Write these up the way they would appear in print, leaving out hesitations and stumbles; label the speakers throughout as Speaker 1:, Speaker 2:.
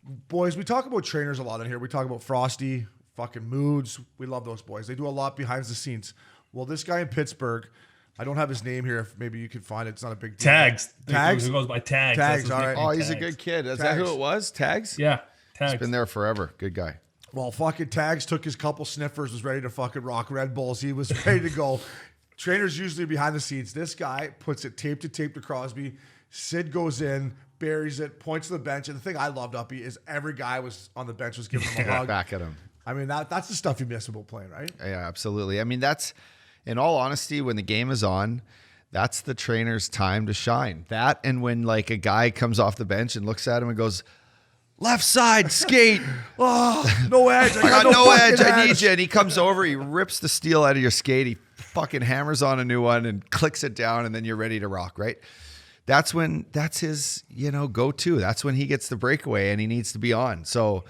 Speaker 1: Boys, we talk about trainers a lot in here. We talk about Frosty, fucking Moods. We love those boys. They do a lot behind the scenes. Well, this guy in Pittsburgh, I don't have his name here. If maybe you could find it. It's not a big deal.
Speaker 2: Tags.
Speaker 1: Tags?
Speaker 2: Who goes by Tags.
Speaker 1: Tags, all right.
Speaker 3: Oh, he's a good kid. Is that who it was? Tags?
Speaker 2: Yeah, Tags.
Speaker 3: He's been there forever. Good guy.
Speaker 1: Well, fucking Tags took his couple sniffers, was ready to fucking rock Red Bulls. He was ready to go. Trainers usually behind the scenes. This guy puts it tape to Crosby. Sid goes in, buries it, points to the bench. And the thing I loved, Uppy, is every guy was on the bench was giving him a hug.
Speaker 3: Back at him.
Speaker 1: I mean, that's the stuff you miss about playing, right?
Speaker 3: Yeah, absolutely. I mean, that's, in all honesty, when the game is on, that's the trainer's time to shine. That, and when like a guy comes off the bench and looks at him and goes, left side, skate.
Speaker 1: Oh, no edge.
Speaker 3: I got no edge. I
Speaker 1: edge.
Speaker 3: need you. And he comes over, he rips the steel out of your skate. He fucking hammers on a new one and clicks it down, and then you're ready to rock, right? That's his, go-to. That's when he gets the breakaway and he needs to be on. So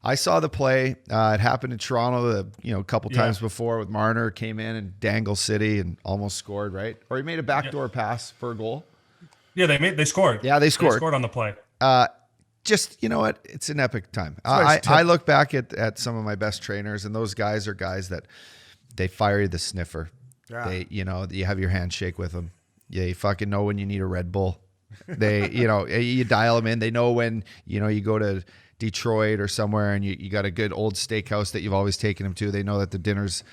Speaker 3: I saw the play. It happened in Toronto, a couple times before with Marner. Came in and Dangle City and almost scored, right? Or he made a backdoor pass for a goal.
Speaker 2: Yeah, they scored.
Speaker 3: Yeah, they scored.
Speaker 2: They scored on the play.
Speaker 3: Just, you know what? It's an epic time. I look back at some of my best trainers, and those guys are guys that they fire you the sniffer.
Speaker 1: Yeah.
Speaker 3: They, you have your handshake with them. Yeah, you fucking know when you need a Red Bull. They, you dial them in. They know when, you go to Detroit or somewhere and you got a good old steakhouse that you've always taken them to. They know that the dinner's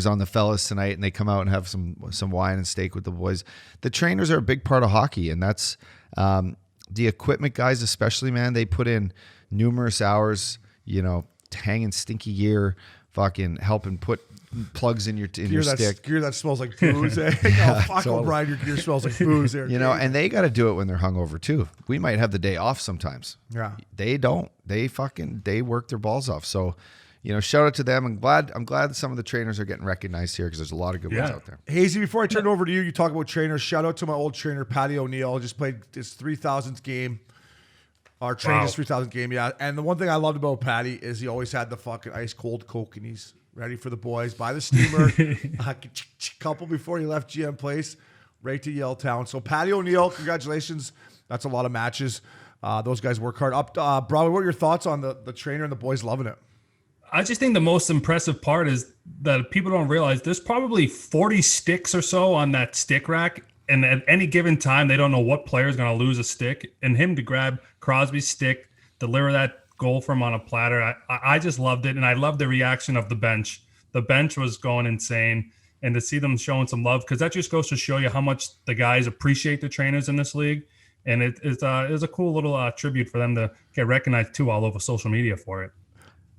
Speaker 3: on the fellas tonight, and they come out and have some wine and steak with the boys. The trainers are a big part of hockey, and that's the equipment guys especially, man. They put in numerous hours, hanging stinky gear, fucking helping put plugs in your stick.
Speaker 1: Gear that smells like booze. Oh, fuck,
Speaker 3: totally.
Speaker 1: O'Brien, your gear smells like booze there.
Speaker 3: And they got to do it when they're hungover too. We might have the day off sometimes.
Speaker 1: Yeah.
Speaker 3: They don't. They work their balls off. So, shout out to them. I'm glad that some of the trainers are getting recognized here because there's a lot of good ones out there.
Speaker 1: Hazy, before I turn it over to you, you talk about trainers. Shout out to my old trainer, Patty O'Neill. Just played his 3,000th game. Our trainer's 3,000th game, yeah. And the one thing I loved about Patty is he always had the fucking ice cold Coke, and he's ready for the boys. By the steamer, a couple before he left GM Place, right to Yaletown. So Patty O'Neill, congratulations. That's a lot of matches. Those guys work hard. Broadway, what are your thoughts on the trainer and the boys loving it?
Speaker 2: I just think the most impressive part is that people don't realize there's probably 40 sticks or so on that stick rack. And at any given time, they don't know what player is going to lose a stick. And him to grab Crosby's stick, deliver that goal from on a platter, I just loved it. And I loved the reaction of the bench. The bench was going insane. And to see them showing some love, because that just goes to show you how much the guys appreciate the trainers in this league. And it is a cool little tribute for them to get recognized, too, all over social media for it.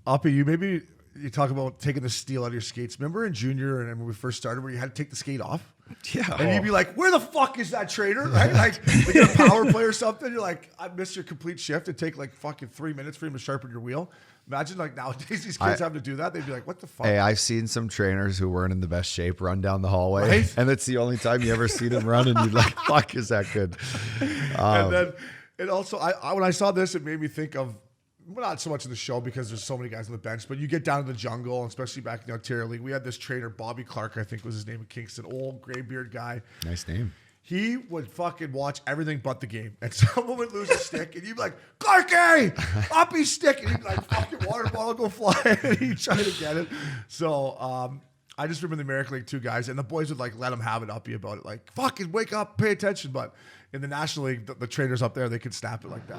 Speaker 1: Uppy, you talk about taking the steel out of your skates. Remember in junior and when we first started where you had to take the skate off?
Speaker 3: Yeah.
Speaker 1: And you'd be like, where the fuck is that trainer? Right? Like a power play or something. You're like, I missed your complete shift. It'd take like fucking 3 minutes for him to sharpen your wheel. Imagine like nowadays these kids having to do that. They'd be like, what the fuck?
Speaker 3: Hey, I've seen some trainers who weren't in the best shape run down the hallway.
Speaker 1: Right?
Speaker 3: And it's the only time you ever see them run, and you're like, fuck, is that good?
Speaker 1: And then it also, when I saw this, it made me think of, well, not so much in the show because there's so many guys on the bench, but you get down to the jungle, especially back in the Ontario League. We had this trainer, Bobby Clark, I think was his name in Kingston, old gray beard guy.
Speaker 3: Nice name.
Speaker 1: He would fucking watch everything but the game. And someone would lose a stick, and you'd be like, Clarky, Uppy's stick. And he'd be like, fucking water bottle go fly. And he'd try to get it. So I just remember the American League 2 guys, and the boys would like let him have it, Uppy, about it. Like, fucking wake up, pay attention. But in the National League, the trainers up there, they could snap it like that.